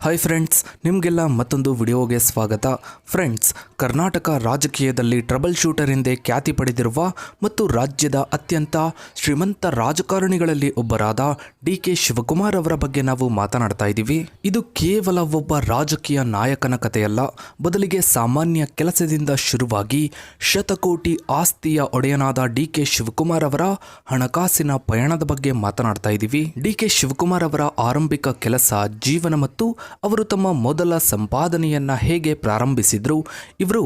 Hi friends, ನಿಮಗೆಲ್ಲ ಮತ್ತೊಂದು ವಿಡಿಯೋಗೆ ಸ್ವಾಗತ. ಫ್ರೆಂಡ್ಸ್, ಕರ್ನಾಟಕ ರಾಜಕೀಯದಲ್ಲಿ ಟ್ರಬಲ್ ಶೂಟರ್ ಎಂದೇ ಖ್ಯಾತಿ ಪಡೆದಿರುವ ಮತ್ತು ರಾಜ್ಯದ ಅತ್ಯಂತ ಶ್ರೀಮಂತ ರಾಜಕಾರಣಿಗಳಲ್ಲಿ ಒಬ್ಬರಾದ ಡಿ.ಕೆ. ಶಿವಕುಮಾರ್ ಅವರ ಬಗ್ಗೆ ನಾವು ಮಾತನಾಡ್ತಾ ಇದ್ದೀವಿ. ಇದು ಕೇವಲ ಒಬ್ಬ ರಾಜಕೀಯ ನಾಯಕನ ಕಥೆಯಲ್ಲ, ಬದಲಿಗೆ ಸಾಮಾನ್ಯ ಕೆಲಸದಿಂದ ಶುರುವಾಗಿ ಶತಕೋಟಿ ಆಸ್ತಿಯ ಒಡೆಯನಾದ ಡಿ.ಕೆ. ಶಿವಕುಮಾರ್ ಅವರ ಹಣಕಾಸಿನ ಪಯಣದ ಬಗ್ಗೆ ಮಾತನಾಡ್ತಾ ಇದ್ದೀವಿ. ಡಿ.ಕೆ. ಶಿವಕುಮಾರ್ ಅವರ ಆರಂಭಿಕ ಕೆಲಸ, ಜೀವನ ಮತ್ತು ಅವರು ತಮ್ಮ ಮೊದಲ ಸಂಪಾದನೆಯನ್ನ ಹೇಗೆ ಪ್ರಾರಂಭಿಸಿದ್ರು, ಇವರು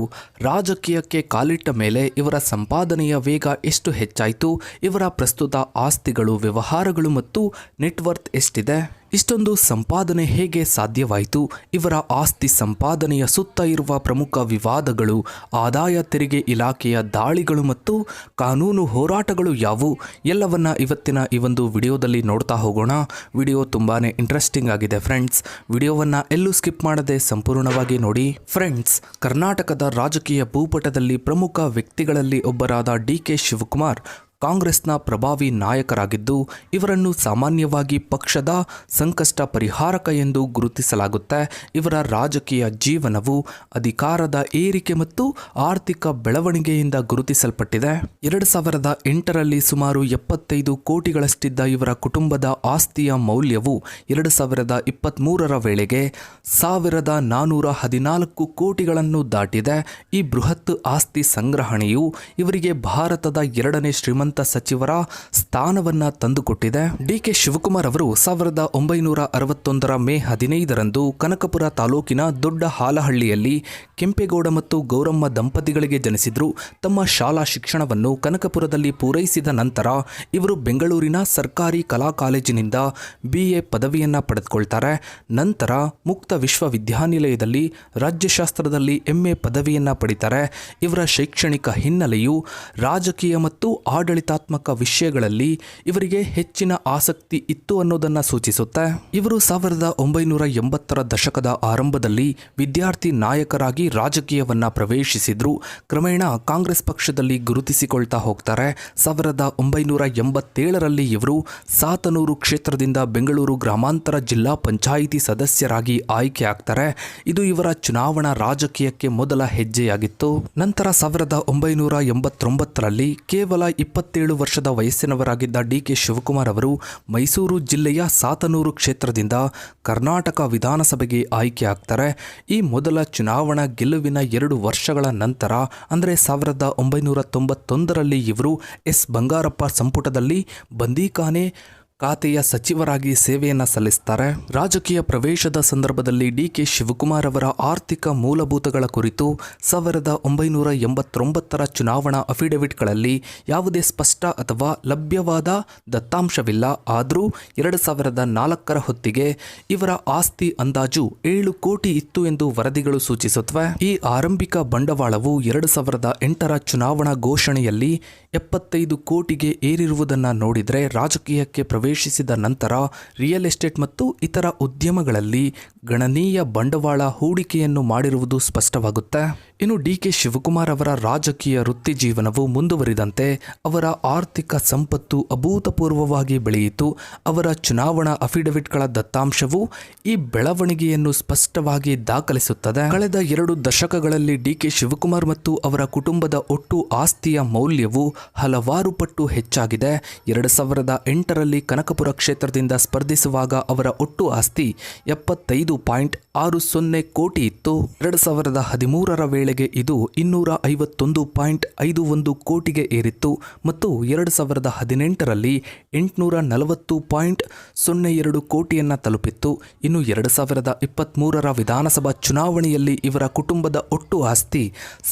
ರಾಜಕೀಯಕ್ಕೆ ಕಾಲಿಟ್ಟ ಮೇಲೆ ಇವರ ಸಂಪಾದನೆಯ ವೇಗ ಎಷ್ಟು ಹೆಚ್ಚಾಯಿತು, ಇವರ ಪ್ರಸ್ತುತ ಆಸ್ತಿಗಳು, ವ್ಯವಹಾರಗಳು ಮತ್ತು ನೆಟ್ವರ್ತ್ ಎಷ್ಟಿದೆ, ಇಷ್ಟೊಂದು ಸಂಪಾದನೆ ಹೇಗೆ ಸಾಧ್ಯವಾಯಿತು, ಇವರ ಆಸ್ತಿ ಸಂಪಾದನೆಯ ಸುತ್ತ ಇರುವ ಪ್ರಮುಖ ವಿವಾದಗಳು, ಆದಾಯ ತೆರಿಗೆ ಇಲಾಖೆಯ ದಾಳಿಗಳು ಮತ್ತು ಕಾನೂನು ಹೋರಾಟಗಳು ಯಾವುವು, ಎಲ್ಲವನ್ನ ಇವತ್ತಿನ ಈ ಒಂದು ವಿಡಿಯೋದಲ್ಲಿ ನೋಡ್ತಾ ಹೋಗೋಣ. ವಿಡಿಯೋ ತುಂಬಾನೇ ಇಂಟ್ರೆಸ್ಟಿಂಗ್ ಆಗಿದೆ ಫ್ರೆಂಡ್ಸ್. ವಿಡಿಯೋವನ್ನ ಎಲ್ಲೂ ಸ್ಕಿಪ್ ಮಾಡದೆ ಸಂಪೂರ್ಣವಾಗಿ ನೋಡಿ. ಫ್ರೆಂಡ್ಸ್, ಕರ್ನಾಟಕದ ರಾಜಕೀಯ ಭೂಪಟದಲ್ಲಿ ಪ್ರಮುಖ ವ್ಯಕ್ತಿಗಳಲ್ಲಿ ಒಬ್ಬರಾದ ಡಿ.ಕೆ. ಶಿವಕುಮಾರ್ ಕಾಂಗ್ರೆಸ್ನ ಪ್ರಭಾವಿ ನಾಯಕರಾಗಿದ್ದು, ಇವರನ್ನು ಸಾಮಾನ್ಯವಾಗಿ ಪಕ್ಷದ ಸಂಕಷ್ಟ ಪರಿಹಾರಕ ಎಂದು ಗುರುತಿಸಲಾಗುತ್ತೆ. ಇವರ ರಾಜಕೀಯ ಜೀವನವು ಅಧಿಕಾರದ ಏರಿಕೆ ಮತ್ತು ಆರ್ಥಿಕ ಬೆಳವಣಿಗೆಯಿಂದ ಗುರುತಿಸಲ್ಪಟ್ಟಿದೆ. 2008ರಲ್ಲಿ ಸುಮಾರು 75 ಕೋಟಿಗಳಷ್ಟಿದ್ದ ಇವರ ಕುಟುಂಬದ ಆಸ್ತಿಯ ಮೌಲ್ಯವು 2023ರ ವೇಳೆಗೆ 1414 ಕೋಟಿಗಳನ್ನು ದಾಟಿದೆ. ಈ ಬೃಹತ್ ಆಸ್ತಿ ಸಂಗ್ರಹಣೆಯು ಇವರಿಗೆ ಭಾರತದ ಎರಡನೇ ಶ್ರೀಮಂತ ಸಚಿವರ ಸ್ಥಾನವನ್ನ ತಂದುಕೊಟ್ಟಿದೆ. ಡಿ.ಕೆ. ಶಿವಕುಮಾರ್ ಅವರು 1961ರ ಮೇ 15ರಂದು ಕನಕಪುರ ತಾಲೂಕಿನ ದೊಡ್ಡ ಹಾಲಹಳ್ಳಿಯಲ್ಲಿ ಕೆಂಪೇಗೌಡ ಮತ್ತು ಗೌರಮ್ಮ ದಂಪತಿಗಳಿಗೆ ಜನಿಸಿದ್ರು. ತಮ್ಮ ಶಾಲಾ ಶಿಕ್ಷಣವನ್ನು ಕನಕಪುರದಲ್ಲಿ ಪೂರೈಸಿದ ನಂತರ ಇವರು ಬೆಂಗಳೂರಿನ ಸರ್ಕಾರಿ ಕಲಾ ಕಾಲೇಜಿನಿಂದ BA ಪದವಿಯನ್ನ ಪಡೆದುಕೊಳ್ತಾರೆ. ನಂತರ ಮುಕ್ತ ವಿಶ್ವವಿದ್ಯಾನಿಲಯದಲ್ಲಿ ರಾಜ್ಯಶಾಸ್ತ್ರದಲ್ಲಿ MA ಪದವಿಯನ್ನ ಪಡಿತಾರೆ. ಇವರ ಶೈಕ್ಷಣಿಕ ಹಿನ್ನೆಲೆಯು ರಾಜಕೀಯ ಮತ್ತು ಆಡಳಿತಾತ್ಮಕ ವಿಷಯಗಳಲ್ಲಿ ಇವರಿಗೆ ಹೆಚ್ಚಿನ ಆಸಕ್ತಿ ಇತ್ತು ಅನ್ನೋದನ್ನ ಸೂಚಿಸುತ್ತೆ. ಇವರು 1980ರ ದಶಕದ ಆರಂಭದಲ್ಲಿ ವಿದ್ಯಾರ್ಥಿ ನಾಯಕರಾಗಿ ರಾಜಕೀಯವನ್ನ ಪ್ರವೇಶಿಸಿದ್ರು. ಕ್ರಮೇಣ ಕಾಂಗ್ರೆಸ್ ಪಕ್ಷದಲ್ಲಿ ಗುರುತಿಸಿಕೊಳ್ತಾ ಹೋಗ್ತಾರೆ. 1987ರಲ್ಲಿ ಇವರು ಸಾತನೂರು ಕ್ಷೇತ್ರದಿಂದ ಬೆಂಗಳೂರು ಗ್ರಾಮಾಂತರ ಜಿಲ್ಲಾ ಪಂಚಾಯಿತಿ ಸದಸ್ಯರಾಗಿ ಆಯ್ಕೆ ಆಗ್ತಾರೆ. ಇದು ಇವರ ಚುನಾವಣಾ ರಾಜಕೀಯಕ್ಕೆ ಮೊದಲ ಹೆಜ್ಜೆಯಾಗಿತ್ತು. ನಂತರ 1989ರಲ್ಲಿ ಕೇವಲ 27 ವರ್ಷದ ವಯಸ್ಸಿನವರಾಗಿದ್ದ ಡಿ.ಕೆ. ಶಿವಕುಮಾರ್ ಅವರು ಮೈಸೂರು ಜಿಲ್ಲೆಯ ಸಾತನೂರು ಕ್ಷೇತ್ರದಿಂದ ಕರ್ನಾಟಕ ವಿಧಾನಸಭೆಗೆ ಆಯ್ಕೆ ಆಗ್ತಾರೆ. ಈ ಮೊದಲ ಚುನಾವಣಾ ಗೆಲುವಿನ 2 ವರ್ಷಗಳ ನಂತರ ಅಂದರೆ 1991ರಲ್ಲಿ ಇವರು ಎಸ್ ಬಂಗಾರಪ್ಪ ಸಂಪುಟದಲ್ಲಿ ಬಂದೀಖಾನೆ ಖಾತೆಯ ಸಚಿವರಾಗಿ ಸೇವೆಯನ್ನು ಸಲ್ಲಿಸುತ್ತಾರೆ. ರಾಜಕೀಯ ಪ್ರವೇಶದ ಸಂದರ್ಭದಲ್ಲಿ ಡಿ.ಕೆ. ಶಿವಕುಮಾರ್ ಅವರ ಆರ್ಥಿಕ ಮೂಲಭೂತಗಳ ಕುರಿತು 1989ರ ಚುನಾವಣಾ ಅಫಿಡವಿಟ್ಗಳಲ್ಲಿ ಯಾವುದೇ ಸ್ಪಷ್ಟ ಅಥವಾ ಲಭ್ಯವಾದ ದತ್ತಾಂಶವಿಲ್ಲ. ಆದರೂ 2004ರ ಹೊತ್ತಿಗೆ ಇವರ ಆಸ್ತಿ ಅಂದಾಜು 7 ಕೋಟಿ ಇತ್ತು ಎಂದು ವರದಿಗಳು ಸೂಚಿಸುತ್ತವೆ. ಈ ಆರಂಭಿಕ ಬಂಡವಾಳವು 2008ರ ಚುನಾವಣಾ ಘೋಷಣೆಯಲ್ಲಿ 75 ಕೋಟಿಗೆ ಏರಿರುವುದನ್ನು ನೋಡಿದರೆ, ರಾಜಕೀಯಕ್ಕೆ ಪ್ರವೇಶಿಸಿದ ನಂತರ ರಿಯಲ್ ಎಸ್ಟೇಟ್ ಮತ್ತು ಇತರ ಉದ್ಯಮಗಳಲ್ಲಿ ಗಣನೀಯ ಬಂಡವಾಳ ಹೂಡಿಕೆಯನ್ನು ಮಾಡಿರುವುದು ಸ್ಪಷ್ಟವಾಗುತ್ತೆ. ಇನ್ನು ಡಿ.ಕೆ. ಶಿವಕುಮಾರ್ ಅವರ ರಾಜಕೀಯ ವೃತ್ತಿ ಜೀವನವು ಮುಂದುವರಿದಂತೆ ಅವರ ಆರ್ಥಿಕ ಸಂಪತ್ತು ಅಭೂತಪೂರ್ವವಾಗಿ ಬೆಳೆಯಿತು. ಅವರ ಚುನಾವಣಾ ಅಫಿಡವಿಟ್ಗಳ ದತ್ತಾಂಶವು ಈ ಬೆಳವಣಿಗೆಯನ್ನು ಸ್ಪಷ್ಟವಾಗಿ ದಾಖಲಿಸುತ್ತದೆ. ಕಳೆದ 2 ದಶಕಗಳಲ್ಲಿ ಡಿ.ಕೆ. ಶಿವಕುಮಾರ್ ಮತ್ತು ಅವರ ಕುಟುಂಬದ ಒಟ್ಟು ಆಸ್ತಿಯ ಮೌಲ್ಯವು ಹಲವಾರು ಪಟ್ಟು ಹೆಚ್ಚಾಗಿದೆ. 2008ರಲ್ಲಿ ಕನಕಪುರ ಕ್ಷೇತ್ರದಿಂದ ಸ್ಪರ್ಧಿಸುವಾಗ ಅವರ ಒಟ್ಟು ಆಸ್ತಿ 75.60 ಕೋಟಿ ಇತ್ತು. 2013ರ ವೇಳೆಗೆ ಇದು 251.51 ಕೋಟಿಗೆ ಏರಿತ್ತು ಮತ್ತು 2018ರಲ್ಲಿ 840.02 ಕೋಟಿಯನ್ನು ತಲುಪಿತ್ತು. ಇನ್ನು 2023ರ ವಿಧಾನಸಭಾ ಚುನಾವಣೆಯಲ್ಲಿ ಇವರ ಕುಟುಂಬದ ಒಟ್ಟು ಆಸ್ತಿ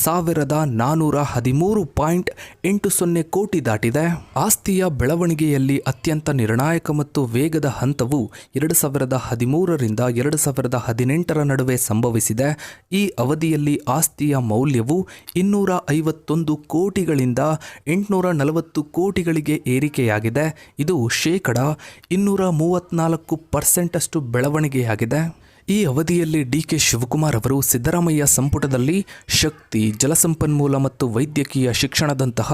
1413.80 ಕೋಟಿ ದಾಟಿದೆ. ಆಸ್ತಿಯ ಬೆಳವಣಿಗೆಯಲ್ಲಿ ಅತ್ಯಂತ ನಿರ್ಣಾಯಕ ಮತ್ತು ವೇಗದ ಹಂತವು 2013ರಿಂದ 2018ರ ನಡುವೆ ಸಂಭವಿಸಿದೆ. ಈ ಅವಧಿಯಲ್ಲಿ ಆಸ್ತಿಯ ಮೌಲ್ಯವು 251 ಕೋಟಿಗಳಿಂದ 840 ಕೋಟಿಗಳಿಗೆ ಏರಿಕೆಯಾಗಿದೆ. ಇದು ಶೇಕಡ 234% ಬೆಳವಣಿಗೆಯಾಗಿದೆ. ಈ ಅವಧಿಯಲ್ಲಿ ಡಿ.ಕೆ. ಶಿವಕುಮಾರ್ ಅವರು ಸಿದ್ದರಾಮಯ್ಯ ಸಂಪುಟದಲ್ಲಿ ಶಕ್ತಿ, ಜಲಸಂಪನ್ಮೂಲ ಮತ್ತು ವೈದ್ಯಕೀಯ ಶಿಕ್ಷಣದಂತಹ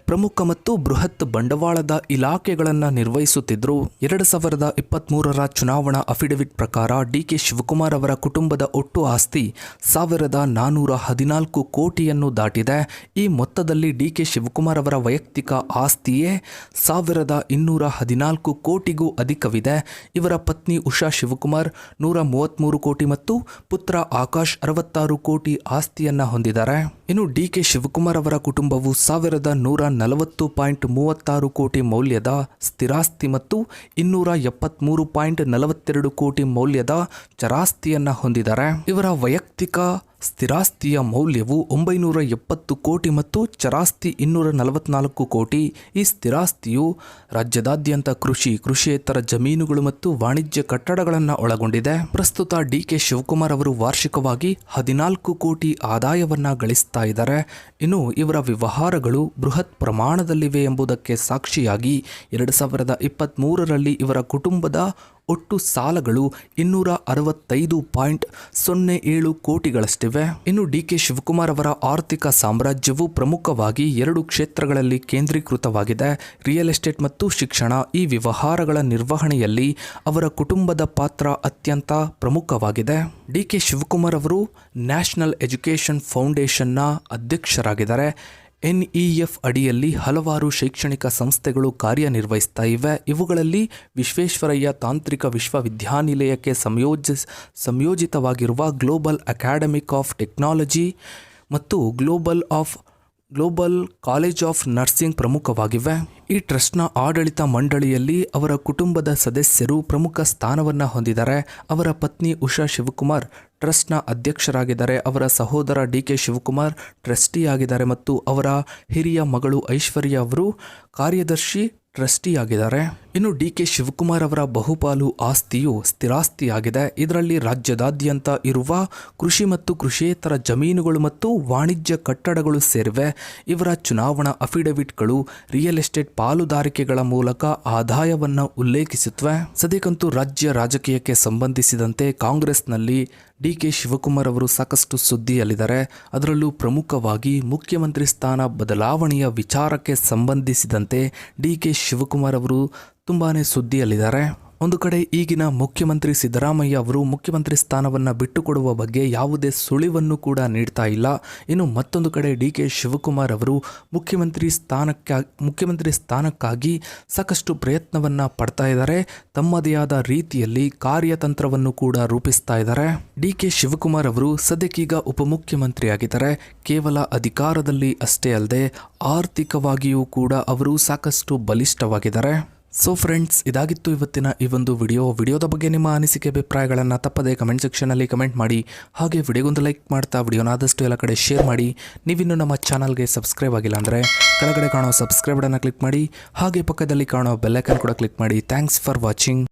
ಪ್ರಮುಖ ಮತ್ತು ಬೃಹತ್ ಬಂಡವಾಳದ ಇಲಾಖೆಗಳನ್ನು ನಿರ್ವಹಿಸುತ್ತಿದ್ದರು. 2023ರ ಚುನಾವಣಾ ಅಫಿಡವಿಟ್ ಪ್ರಕಾರ ಡಿ.ಕೆ. ಶಿವಕುಮಾರ್ ಅವರ ಕುಟುಂಬದ ಒಟ್ಟು ಆಸ್ತಿ 1,414 ಕೋಟಿಯನ್ನು ದಾಟಿದೆ. ಈ ಮೊತ್ತದಲ್ಲಿ ಡಿ.ಕೆ. ಶಿವಕುಮಾರ್ ಅವರ ವೈಯಕ್ತಿಕ ಆಸ್ತಿಯೇ 1,214 ಕೋಟಿಗೂ ಅಧಿಕವಿದೆ. ಇವರ ಪತ್ನಿ ಉಷಾ ಶಿವಕುಮಾರ್ 133 ಕೋಟಿ ಮತ್ತು ಪುತ್ರ ಆಕಾಶ್ 66 ಕೋಟಿ ಆಸ್ತಿಯನ್ನ ಹೊಂದಿದ್ದಾರೆ. ಇನ್ನು ಡಿ.ಕೆ. ಶಿವಕುಮಾರ್ ಅವರ ಕುಟುಂಬವು 1,140.36 ಕೋಟಿ ಮೌಲ್ಯದ ಸ್ಥಿರಾಸ್ತಿ ಮತ್ತು 273.42 ಕೋಟಿ ಮೌಲ್ಯದ ಚರಾಸ್ತಿಯನ್ನ ಹೊಂದಿದ್ದಾರೆ. ಇವರ ವೈಯಕ್ತಿಕ ಸ್ಥಿರಾಸ್ತಿಯ ಮೌಲ್ಯವು 970 ಕೋಟಿ ಮತ್ತು ಚರಾಸ್ತಿ 244 ಕೋಟಿ. ಈ ಸ್ಥಿರಾಸ್ತಿಯು ರಾಜ್ಯದಾದ್ಯಂತ ಕೃಷಿಯೇತರ ಜಮೀನುಗಳು ಮತ್ತು ವಾಣಿಜ್ಯ ಕಟ್ಟಡಗಳನ್ನು ಒಳಗೊಂಡಿದೆ. ಪ್ರಸ್ತುತ ಡಿ.ಕೆ. ಶಿವಕುಮಾರ್ ಅವರು ವಾರ್ಷಿಕವಾಗಿ 14 ಕೋಟಿ ಆದಾಯವನ್ನ ಗಳಿಸ್ತಾ ಇದ್ದಾರೆ. ಇನ್ನು ಇವರ ವ್ಯವಹಾರಗಳು ಬೃಹತ್ ಪ್ರಮಾಣದಲ್ಲಿವೆ ಎಂಬುದಕ್ಕೆ ಸಾಕ್ಷಿಯಾಗಿ 2023ರಲ್ಲಿ ಇವರ ಕುಟುಂಬದ ಒಟ್ಟು ಸಾಲಗಳು 265.07 ಕೋಟಿಗಳಷ್ಟಿವೆ. ಇನ್ನು ಡಿ.ಕೆ. ಶಿವಕುಮಾರ್ ಅವರ ಆರ್ಥಿಕ ಸಾಮ್ರಾಜ್ಯವು ಪ್ರಮುಖವಾಗಿ 2 ಕ್ಷೇತ್ರಗಳಲ್ಲಿ ಕೇಂದ್ರೀಕೃತವಾಗಿದೆ: ರಿಯಲ್ ಎಸ್ಟೇಟ್ ಮತ್ತು ಶಿಕ್ಷಣ. ಈ ವ್ಯವಹಾರಗಳ ನಿರ್ವಹಣೆಯಲ್ಲಿ ಅವರ ಕುಟುಂಬದ ಪಾತ್ರ ಅತ್ಯಂತ ಪ್ರಮುಖವಾಗಿದೆ. ಡಿ.ಕೆ. ಶಿವಕುಮಾರ್ ಅವರು ನ್ಯಾಷನಲ್ ಎಜುಕೇಷನ್ ಫೌಂಡೇಶನ್ನ ಅಧ್ಯಕ್ಷರಾಗಿದ್ದಾರೆ. NEF ಅಡಿಯಲ್ಲಿ ಹಲವಾರು ಶೈಕ್ಷಣಿಕ ಸಂಸ್ಥೆಗಳು ಕಾರ್ಯನಿರ್ವಹಿಸ್ತಾ ಇವೆ. ಇವುಗಳಲ್ಲಿ ವಿಶ್ವೇಶ್ವರಯ್ಯ ತಾಂತ್ರಿಕ ವಿಶ್ವವಿದ್ಯಾನಿಲಯಕ್ಕೆ ಸಂಯೋಜಿತವಾಗಿರುವ ಗ್ಲೋಬಲ್ ಅಕಾಡೆಮಿಕ್ ಆಫ್ ಟೆಕ್ನಾಲಜಿ ಮತ್ತು ಗ್ಲೋಬಲ್ ಕಾಲೇಜ್ ಆಫ್ ನರ್ಸಿಂಗ್ ಪ್ರಮುಖವಾಗಿವೆ. ಈ ಟ್ರಸ್ಟ್ನ ಆಡಳಿತ ಮಂಡಳಿಯಲ್ಲಿ ಅವರ ಕುಟುಂಬದ ಸದಸ್ಯರು ಪ್ರಮುಖ ಸ್ಥಾನವನ್ನು ಹೊಂದಿದ್ದಾರೆ. ಅವರ ಪತ್ನಿ ಉಷಾ ಶಿವಕುಮಾರ್ ಟ್ರಸ್ಟ್ನ ಅಧ್ಯಕ್ಷರಾಗಿದ್ದಾರೆ. ಅವರ ಸಹೋದರ ಡಿ.ಕೆ. ಶಿವಕುಮಾರ್ ಟ್ರಸ್ಟಿ ಆಗಿದ್ದಾರೆ ಮತ್ತು ಅವರ ಹಿರಿಯ ಮಗಳು ಐಶ್ವರ್ಯ ಅವರು ಕಾರ್ಯದರ್ಶಿ ಟ್ರಸ್ಟಿಯಾಗಿದ್ದಾರೆ. ಇನ್ನು ಡಿ.ಕೆ. ಶಿವಕುಮಾರ್ ಅವರ ಬಹುಪಾಲು ಆಸ್ತಿಯು ಸ್ಥಿರಾಸ್ತಿಯಾಗಿದೆ. ಇದರಲ್ಲಿ ರಾಜ್ಯದಾದ್ಯಂತ ಇರುವ ಕೃಷಿ ಮತ್ತು ಕೃಷಿಯೇತರ ಜಮೀನುಗಳು ಮತ್ತು ವಾಣಿಜ್ಯ ಕಟ್ಟಡಗಳು ಸೇರಿವೆ. ಇವರ ಚುನಾವಣಾ ಅಫಿಡವಿಟ್ಗಳು ರಿಯಲ್ ಎಸ್ಟೇಟ್ ಪಾಲುದಾರಿಕೆಗಳ ಮೂಲಕ ಆದಾಯವನ್ನು ಉಲ್ಲೇಖಿಸುತ್ತವೆ. ಸದ್ಯಕ್ಕಂತೂ ರಾಜ್ಯ ರಾಜಕೀಯಕ್ಕೆ ಸಂಬಂಧಿಸಿದಂತೆ ಕಾಂಗ್ರೆಸ್ನಲ್ಲಿ ಡಿ.ಕೆ. ಶಿವಕುಮಾರ್ ಅವರು ಸಾಕಷ್ಟು ಸುದ್ದಿಯಲ್ಲಿದ್ದಾರೆ. ಅದರಲ್ಲೂ ಪ್ರಮುಖವಾಗಿ ಮುಖ್ಯಮಂತ್ರಿ ಸ್ಥಾನ ಬದಲಾವಣೆಯ ವಿಚಾರಕ್ಕೆ ಸಂಬಂಧಿಸಿದಂತೆ ಡಿ.ಕೆ. ಶಿವಕುಮಾರ್ ಅವರು ತುಂಬಾನೇ ಸುದ್ದಿಯಲ್ಲಿದ್ದಾರೆ. ಒಂದು ಕಡೆ ಈಗಿನ ಮುಖ್ಯಮಂತ್ರಿ ಸಿದ್ದರಾಮಯ್ಯ ಅವರು ಮುಖ್ಯಮಂತ್ರಿ ಸ್ಥಾನವನ್ನು ಬಿಟ್ಟುಕೊಡುವ ಬಗ್ಗೆ ಯಾವುದೇ ಸುಳಿವನ್ನು ಕೂಡ ನೀಡ್ತಾ ಇಲ್ಲ. ಇನ್ನು ಮತ್ತೊಂದು ಕಡೆ ಡಿ.ಕೆ. ಶಿವಕುಮಾರ್ ಅವರು ಮುಖ್ಯಮಂತ್ರಿ ಸ್ಥಾನಕ್ಕಾಗಿ ಸಾಕಷ್ಟು ಪ್ರಯತ್ನವನ್ನು ಪಡ್ತಾ ಇದ್ದಾರೆ. ತಮ್ಮದೇ ಆದ ರೀತಿಯಲ್ಲಿ ಕಾರ್ಯತಂತ್ರವನ್ನು ಕೂಡ ರೂಪಿಸ್ತಾ ಇದ್ದಾರೆ. ಡಿ.ಕೆ. ಶಿವಕುಮಾರ್ ಅವರು ಸದ್ಯಕ್ಕೀಗ ಉಪಮುಖ್ಯಮಂತ್ರಿ ಆಗಿದ್ದಾರೆ. ಕೇವಲ ಅಧಿಕಾರದಲ್ಲಿ ಅಷ್ಟೇ ಅಲ್ಲದೆ ಆರ್ಥಿಕವಾಗಿಯೂ ಕೂಡ ಅವರು ಸಾಕಷ್ಟು ಬಲಿಷ್ಠವಾಗಿದ್ದಾರೆ. ಸೊ ಫ್ರೆಂಡ್ಸ್, ಇದಾಗಿತ್ತು ಇವತ್ತಿನ ಈ ಒಂದು ವಿಡಿಯೋದ ಬಗ್ಗೆ ನಿಮ್ಮ ಅನಿಸಿಕೆ ಅಭಿಪ್ರಾಯಗಳನ್ನು ತಪ್ಪದೆ ಕಮೆಂಟ್ ಸೆಕ್ಷನಲ್ಲಿ ಕಮೆಂಟ್ ಮಾಡಿ. ಹಾಗೆ ವಿಡಿಯೋಗೊಂದು ಲೈಕ್ ಮಾಡ್ತಾ ವಿಡಿಯೋನ ಆದಷ್ಟು ಎಲ್ಲ ಕಡೆ ಶೇರ್ ಮಾಡಿ. ನೀವಿನ್ನೂ ನಮ್ಮ ಚಾನಲ್ಗೆ ಸಬ್ಸ್ಕ್ರೈಬ್ ಆಗಿಲ್ಲ ಅಂದರೆ ಕೆಳಗಡೆ ಕಾಣೋ ಸಬ್ಸ್ಕ್ರೈಬ್ ಬಟನ್ನ ಕ್ಲಿಕ್ ಮಾಡಿ. ಹಾಗೆ ಪಕ್ಕದಲ್ಲಿ ಕಾಣೋ ಬೆಲ್ ಐಕಾನ್ ಕೂಡ ಕ್ಲಿಕ್ ಮಾಡಿ. Thanks for watching.